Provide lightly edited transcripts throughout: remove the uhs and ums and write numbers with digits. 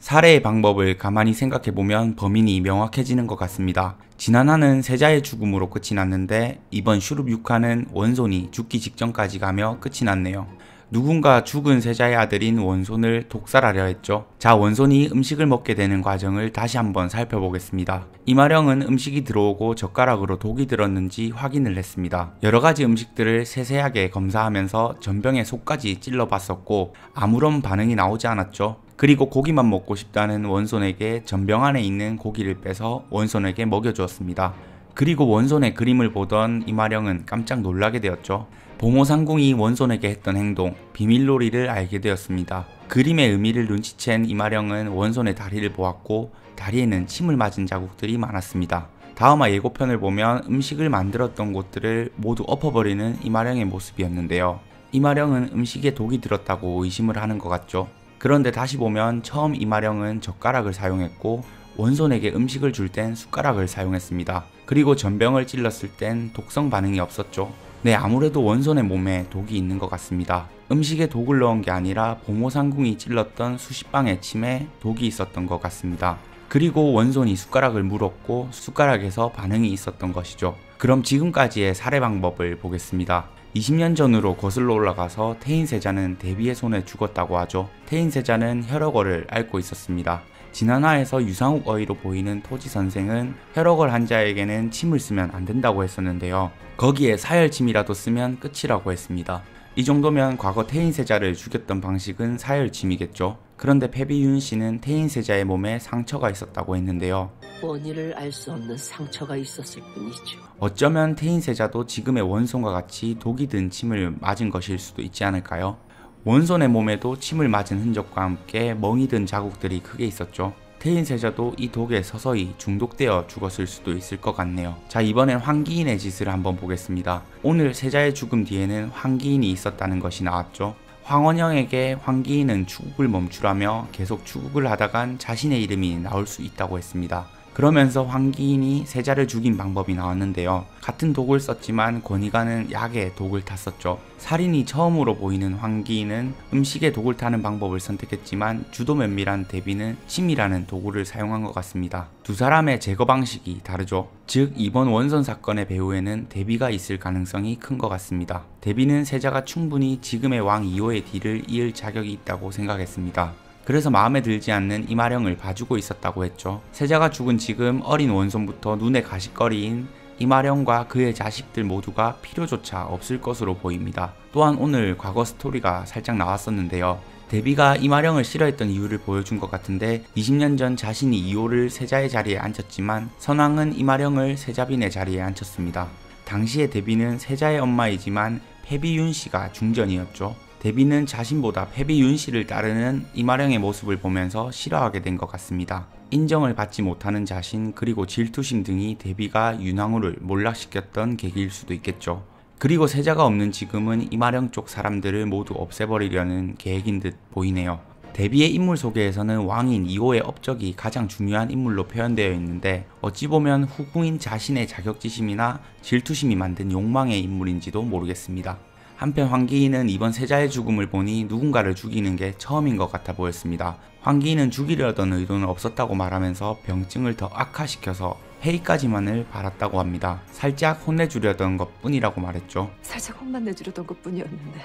살해의 방법을 가만히 생각해보면 범인이 명확해지는 것 같습니다. 지난화는 세자의 죽음으로 끝이 났는데 이번 슈룹 6화는 원손이 죽기 직전까지 가며 끝이 났네요. 누군가 죽은 세자의 아들인 원손을 독살하려 했죠. 자, 원손이 음식을 먹게 되는 과정을 다시 한번 살펴보겠습니다. 이마령은 음식이 들어오고 젓가락으로 독이 들었는지 확인을 했습니다. 여러가지 음식들을 세세하게 검사하면서 전병에 속까지 찔러봤었고 아무런 반응이 나오지 않았죠. 그리고 고기만 먹고 싶다는 원손에게 전병 안에 있는 고기를 빼서 원손에게 먹여주었습니다. 그리고 원손의 그림을 보던 이마령은 깜짝 놀라게 되었죠. 보모상궁이 원손에게 했던 행동, 비밀놀이를 알게 되었습니다. 그림의 의미를 눈치챈 이마령은 원손의 다리를 보았고 다리에는 침을 맞은 자국들이 많았습니다. 다음화 예고편을 보면 음식을 만들었던 곳들을 모두 엎어버리는 이마령의 모습이었는데요. 이마령은 음식에 독이 들었다고 의심을 하는 것 같죠. 그런데 다시 보면 처음 이마령은 젓가락을 사용했고 원손에게 음식을 줄 땐 숟가락을 사용했습니다. 그리고 전병을 찔렀을 땐 독성 반응이 없었죠. 네, 아무래도 원손의 몸에 독이 있는 것 같습니다. 음식에 독을 넣은 게 아니라 보모상궁이 찔렀던 수십 방의 침에 독이 있었던 것 같습니다. 그리고 원손이 숟가락을 물었고 숟가락에서 반응이 있었던 것이죠. 그럼 지금까지의 살해 방법을 보겠습니다. 20년 전으로 거슬러 올라가서 태인세자는 대비의 손에 죽었다고 하죠. 태인세자는 혈액어를 앓고 있었습니다. 지난화에서 유상욱 어휘로 보이는 토지선생은 혈액을 한 자에게는 침을 쓰면 안 된다고 했었는데요. 거기에 사혈침이라도 쓰면 끝이라고 했습니다. 이 정도면 과거 태인세자를 죽였던 방식은 사혈침이겠죠. 그런데 패비윤 씨는 태인세자의 몸에 상처가 있었다고 했는데요. 원인을 알 수 없는 상처가 있었을 뿐이죠. 어쩌면 태인세자도 지금의 원손과 같이 독이 든 침을 맞은 것일 수도 있지 않을까요? 원손의 몸에도 침을 맞은 흔적과 함께 멍이 든 자국들이 크게 있었죠. 태인세자도 이 독에 서서히 중독되어 죽었을 수도 있을 것 같네요. 자, 이번엔 황기인의 짓을 한번 보겠습니다. 오늘 세자의 죽음 뒤에는 황기인이 있었다는 것이 나왔죠. 황원영에게 황기인은 추국을 멈추라며 계속 추국을 하다간 자신의 이름이 나올 수 있다고 했습니다. 그러면서 황기인이 세자를 죽인 방법이 나왔는데요. 같은 독을 썼지만 권희가는 약에 독을 탔었죠. 살인이 처음으로 보이는 황기인은 음식에 독을 타는 방법을 선택했지만 주도 면밀한 대비는 침이라는 도구를 사용한 것 같습니다. 두 사람의 제거 방식이 다르죠. 즉 이번 원손 사건의 배후에는 대비가 있을 가능성이 큰 것 같습니다. 대비는 세자가 충분히 지금의 왕 2호의 뒤를 이을 자격이 있다고 생각했습니다. 그래서 마음에 들지 않는 이마령을 봐주고 있었다고 했죠. 세자가 죽은 지금 어린 원손부터 눈에 가시거리인 이마령과 그의 자식들 모두가 필요조차 없을 것으로 보입니다. 또한 오늘 과거 스토리가 살짝 나왔었는데요. 대비가 이마령을 싫어했던 이유를 보여준 것 같은데 20년 전 자신이 이호를 세자의 자리에 앉혔지만 선왕은 이마령을 세자빈의 자리에 앉혔습니다. 당시에 대비는 세자의 엄마이지만 패비윤 씨가 중전이었죠. 대비는 자신보다 패비윤 씨를 따르는 이마령의 모습을 보면서 싫어하게 된 것 같습니다. 인정을 받지 못하는 자신 그리고 질투심 등이 대비가 윤왕후를 몰락시켰던 계기일 수도 있겠죠. 그리고 세자가 없는 지금은 이마령 쪽 사람들을 모두 없애버리려는 계획인 듯 보이네요. 대비의 인물 소개에서는 왕인 2호의 업적이 가장 중요한 인물로 표현되어 있는데 어찌 보면 후궁인 자신의 자격지심이나 질투심이 만든 욕망의 인물인지도 모르겠습니다. 한편 황기인은 이번 세자의 죽음을 보니 누군가를 죽이는 게 처음인 것 같아 보였습니다. 황기인은 죽이려던 의도는 없었다고 말하면서 병증을 더 악화시켜서 회의까지만을 바랐다고 합니다. 살짝 혼내주려던 것 뿐이라고 말했죠. 살짝 혼만 내주려던 것 뿐이었는데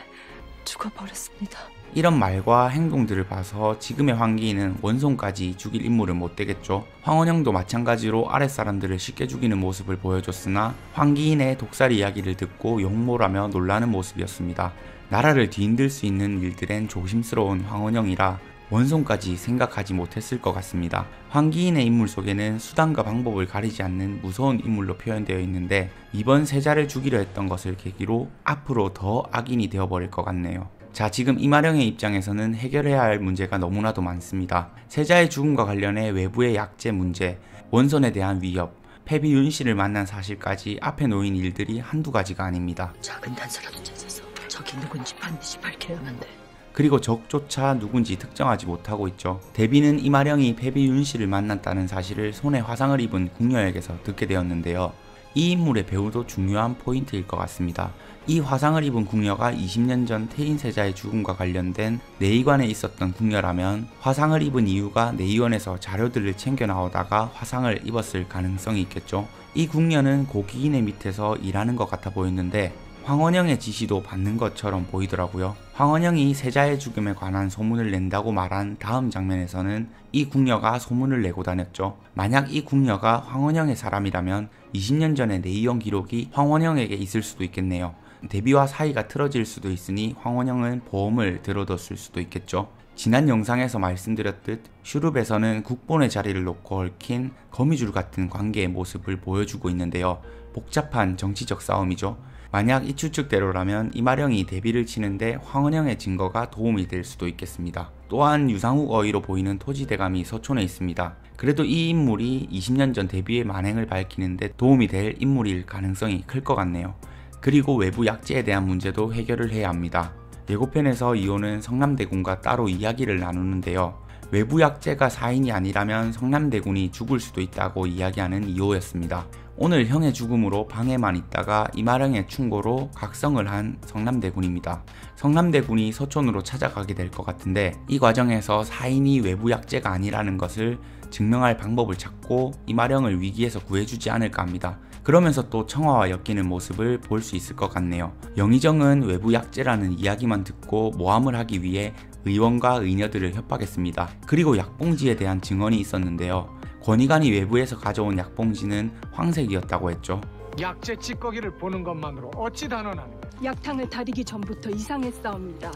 죽어버렸습니다. 이런 말과 행동들을 봐서 지금의 황기인은 원손까지 죽일 인물은 못 되겠죠. 황원영도 마찬가지로 아랫사람들을 쉽게 죽이는 모습을 보여줬으나 황기인의 독살 이야기를 듣고 욕몰하며 놀라는 모습이었습니다. 나라를 뒤흔들 수 있는 일들엔 조심스러운 황원영이라 원손까지 생각하지 못했을 것 같습니다. 황기인의 인물 속에는 수단과 방법을 가리지 않는 무서운 인물로 표현되어 있는데 이번 세자를 죽이려 했던 것을 계기로 앞으로 더 악인이 되어버릴 것 같네요. 자, 지금 이마령의 입장에서는 해결해야 할 문제가 너무나도 많습니다. 세자의 죽음과 관련해 외부의 약재 문제, 원손에 대한 위협, 패비윤 씨를 만난 사실까지 앞에 놓인 일들이 한두 가지가 아닙니다. 작은 단서라도 찾아서 저기 누군지 반드시 밝혀야만 돼. 그리고 적조차 누군지 특정하지 못하고 있죠. 대비는 이마령이 패비윤 씨를 만났다는 사실을 손에 화상을 입은 궁녀에게서 듣게 되었는데요. 이 인물의 배우도 중요한 포인트일 것 같습니다. 이 화상을 입은 궁녀가 20년 전 태인세자의 죽음과 관련된 내의관에 있었던 궁녀라면 화상을 입은 이유가 내의원에서 자료들을 챙겨 나오다가 화상을 입었을 가능성이 있겠죠. 이 궁녀는 고기인의 밑에서 일하는 것 같아 보였는데 황원영의 지시도 받는 것처럼 보이더라고요. 황원영이 세자의 죽음에 관한 소문을 낸다고 말한 다음 장면에서는 이 궁녀가 소문을 내고 다녔죠. 만약 이 궁녀가 황원영의 사람이라면 20년 전의 내의원 기록이 황원영에게 있을 수도 있겠네요. 데뷔와 사이가 틀어질 수도 있으니 황원영은 보험을 들어뒀을 수도 있겠죠. 지난 영상에서 말씀드렸듯 슈룹에서는 국본의 자리를 놓고 얽힌 거미줄 같은 관계의 모습을 보여주고 있는데요. 복잡한 정치적 싸움이죠. 만약 이 추측대로라면 이마령이 데뷔를 치는데 황원영의 증거가 도움이 될 수도 있겠습니다. 또한 유상욱 어의로 보이는 토지대감이 서촌에 있습니다. 그래도 이 인물이 20년 전 데뷔의 만행을 밝히는데 도움이 될 인물일 가능성이 클 것 같네요. 그리고 외부 약재에 대한 문제도 해결을 해야 합니다. 예고편에서 이호는 성남대군과 따로 이야기를 나누는데요. 외부 약재가 사인이 아니라면 성남대군이 죽을 수도 있다고 이야기하는 이호였습니다. 오늘 형의 죽음으로 방에만 있다가 이마령의 충고로 각성을 한 성남대군입니다. 성남대군이 서촌으로 찾아가게 될 것 같은데 이 과정에서 사인이 외부 약재가 아니라는 것을 증명할 방법을 찾고 이마령을 위기에서 구해주지 않을까 합니다. 그러면서 또 청화와 엮이는 모습을 볼 수 있을 것 같네요. 영의정은 외부 약재라는 이야기만 듣고 모함을 하기 위해 의원과 의녀들을 협박했습니다. 그리고 약봉지에 대한 증언이 있었는데요. 권희관이 외부에서 가져온 약봉지는 황색이었다고 했죠. 약재 찌꺼기를 보는 것만으로 어찌 단언하느냐. 약탕을 다리기 전부터 이상했사옵니다.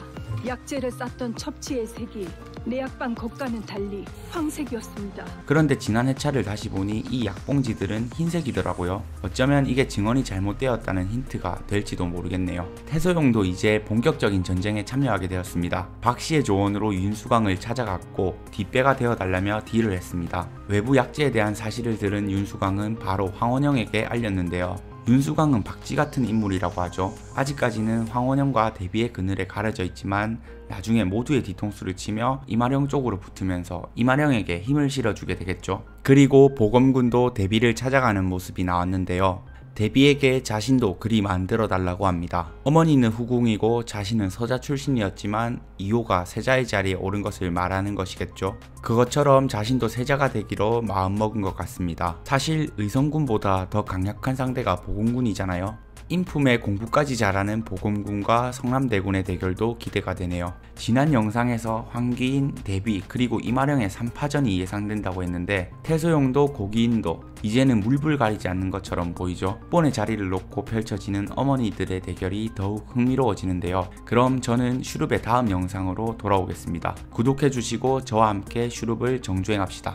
약재를 쌌던 첩치의 색이 내약방 것과는 달리 황색이었습니다. 그런데 지난 회차를 다시 보니 이 약봉지들은 흰색이더라고요. 어쩌면 이게 증언이 잘못되었다는 힌트가 될지도 모르겠네요. 태소용도 이제 본격적인 전쟁에 참여하게 되었습니다. 박씨의 조언으로 윤수광을 찾아갔고 뒷배가 되어달라며 딜을 했습니다. 외부 약재에 대한 사실을 들은 윤수광은 바로 황원영에게 알렸는데요. 윤수광은 박쥐 같은 인물이라고 하죠. 아직까지는 황원영과 데뷔의 그늘에 가려져 있지만 나중에 모두의 뒤통수를 치며 이마령 쪽으로 붙으면서 이마령에게 힘을 실어주게 되겠죠. 그리고 보검군도 데뷔를 찾아가는 모습이 나왔는데요. 데뷔에게 자신도 그리 만들어 달라고 합니다. 어머니는 후궁이고 자신은 서자 출신이었지만 이호가 세자의 자리에 오른 것을 말하는 것이겠죠. 그것처럼 자신도 세자가 되기로 마음먹은 것 같습니다. 사실 의성군보다 더 강력한 상대가 보검군이잖아요. 인품에 공부까지 잘하는 보검군과 성남대군의 대결도 기대가 되네요. 지난 영상에서 황귀인, 데뷔, 그리고 이마령의 3파전이 예상된다고 했는데 태소용도 고기인도 이제는 물불 가리지 않는 것처럼 보이죠. 본의 자리를 놓고 펼쳐지는 어머니들의 대결이 더욱 흥미로워지는데요. 그럼 저는 슈룹의 다음 영상으로 돌아오겠습니다. 구독해주시고 저와 함께 슈룹을 정주행합시다.